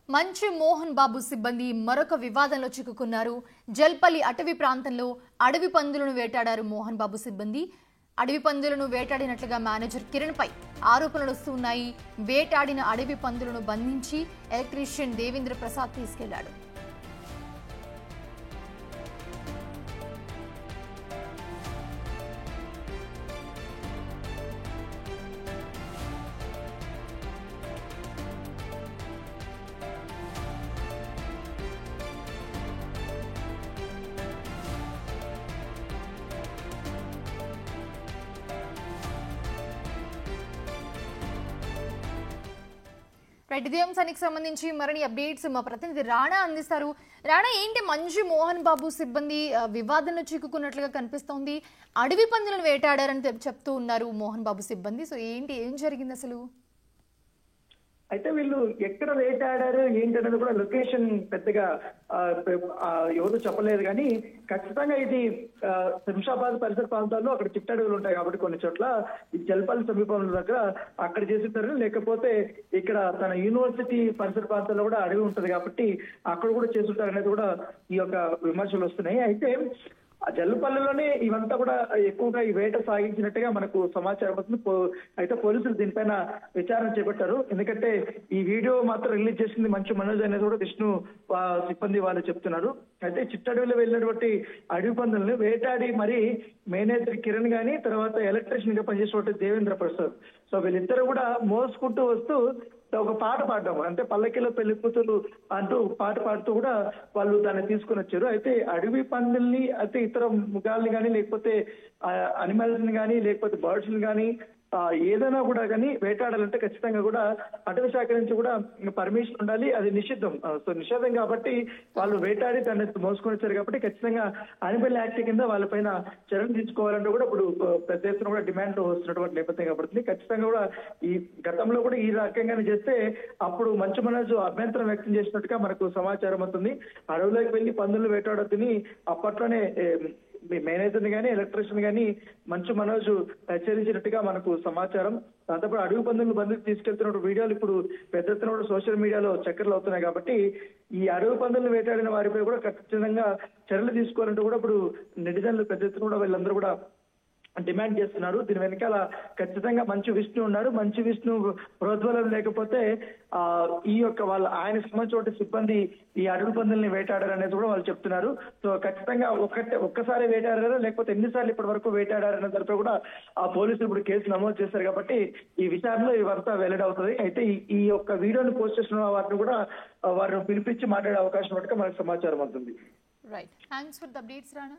మంచు మోహన్ బాబు సిబ్బంది మరొక వివాదంలో చిక్కుకున్నారు. జల్పల్లి అటవీ ప్రాంతంలో అడవి పందులను వేటాడారు మోహన్ బాబు సిబ్బంది. అడవి పందులను వేటాడినట్లుగా మేనేజర్ కిరణ్ పై ఆరోపణలు వస్తున్నాయి. వేటాడిన అడవి పందులను బంధించి ఎలక్ట్రీషియన్ దేవేంద్ర ప్రసాద్ తీసుకెళ్లాడు. ఇదే అంశానికి సంబంధించి మరిన్ని అప్డేట్స్ మా ప్రతినిధి రాణా అందిస్తారు. రాణా, ఏంటి మంచు మోహన్ బాబు సిబ్బంది వివాదంలో చిక్కుకున్నట్లుగా కనిపిస్తోంది. అడవి పందులను వేటాడారని చెప్తూ ఉన్నారు మోహన్ బాబు సిబ్బంది. సో ఏంటి, ఏం జరిగింది అసలు? అయితే వీళ్ళు ఎక్కడ వేటాడారు ఏంటనేది కూడా లొకేషన్ పెద్దగా ఎవరు చెప్పలేదు, కానీ ఖచ్చితంగా ఇది శంషాబాద్ పరిసర ప్రాంతాల్లో అక్కడ చిట్టడవులు ఉంటాయి కాబట్టి కొన్ని చోట్ల ఈ జల్పల్లి సమీపంలో దగ్గర అక్కడ చేస్తుంటారు. లేకపోతే ఇక్కడ తన యూనివర్సిటీ పరిసర ప్రాంతాల్లో కూడా అడవి ఉంటది కాబట్టి అక్కడ కూడా చేస్తుంటారు అనేది కూడా ఈ యొక్క విమర్శలు వస్తున్నాయి. అయితే ఆ జల్లుపల్లిలోనే ఇవంతా కూడా ఎక్కువగా ఈ వేట సాగించినట్టుగా మనకు సమాచారం వస్తుంది. అయితే పోలీసులు దీనిపైన విచారణ చేపట్టారు. ఎందుకంటే ఈ వీడియో మాత్రం రిలీజ్ చేసింది మంచు మనోజ్ అనేది కూడా విష్ణు సిబ్బంది వాళ్ళు చెప్తున్నారు. అయితే చిట్టడవిలో వెళ్ళినటువంటి అడవి పందులను వేటాడి మరి మేనేజర్ కిరణ్ గాని, తర్వాత ఎలక్ట్రీషియన్ గా పనిచేసినటువంటి దేవేంద్ర ప్రసాద్, సో వీళ్ళిద్దరు కూడా మోసుకుంటూ వస్తూ ఒక పాట పాడడం, అంటే పల్లకిలో పెళ్లి కూతురు అంటూ పాట పాడుతూ కూడా వాళ్ళు దాన్ని తీసుకుని వచ్చారు. అయితే అడవి పందుల్ని, అయితే ఇతర మృగాల్ని కానీ, లేకపోతే అనిమల్స్ ని కానీ, లేకపోతే బర్డ్స్ ని కానీ ఏదైనా కూడా కానీ వేటాడాలంటే ఖచ్చితంగా కూడా అటవీ శాఖ నుంచి కూడా పర్మిషన్ ఉండాలి. అది నిషిద్ధం. సో నిషేధం కాబట్టి వాళ్ళు వేటాడి దాన్ని మోసుకొని వచ్చారు కాబట్టి ఖచ్చితంగా అనిమల్ యాక్ట్ కింద వాళ్ళపైన చర్యలు తీసుకోవాలంటే కూడా ఇప్పుడు పెద్ద ఎత్తున కూడా డిమాండ్ వస్తున్నటువంటి నేపథ్యం కాబట్టి ఖచ్చితంగా కూడా ఈ గతంలో కూడా ఈ రకంగానే చేస్తే అప్పుడు మంచు మనోజ్ అభ్యంతరం వ్యక్తం చేసినట్టుగా మనకు సమాచారం అవుతుంది. అడవులోకి వెళ్లి పందులు వేటాడొద్దని అప్పట్లోనే మేనేజర్ ని కానీ, ఎలక్ట్రీషియన్ కానీ మంచు మనోజ్ హెచ్చరించినట్టుగా మనకు సమాచారం. దాంతోపాటు అడవి పందులను బంధుకు తీసుకెళ్తున్న వీడియోలు ఇప్పుడు పెద్ద ఎత్తున కూడా సోషల్ మీడియాలో చక్కర్లు అవుతున్నాయి కాబట్టి ఈ అడవి పందులను వేటాడిన వారిపై కూడా ఖచ్చితంగా చర్యలు తీసుకోవాలంటూ కూడా ఇప్పుడు నెటిజన్లు పెద్ద ఎత్తున కూడా వీళ్ళందరూ కూడా డిమాండ్ చేస్తున్నారు. దీని వెనకాల ఖచ్చితంగా మంచు విష్ణు ఉన్నారు. మంచు విష్ణు ప్రోద్బలం లేకపోతే ఈ యొక్క ఆయన సంబంధించిన సిబ్బంది ఈ అడవి పందుల్ని వేటాడారు అనేది కూడా వాళ్ళు చెప్తున్నారు. సో ఖచ్చితంగా ఒక్కసారి వేటాడారా లేకపోతే ఎన్నిసార్లు ఇప్పటి వరకు వేటాడారనే దానిపై కూడా ఆ పోలీసులు ఇప్పుడు కేసు నమోదు చేశారు కాబట్టి ఈ విచారణలో ఇవంతా వెల్లడవుతుంది. అయితే ఈ యొక్క వీడియోని పోస్ట్ చేసిన వారిని కూడా వారిని పిలిపించి మాట్లాడే అవకాశం ఉన్నట్టుగా మనకు సమాచారం అవుతుంది. Right, thanks for the updates Rana.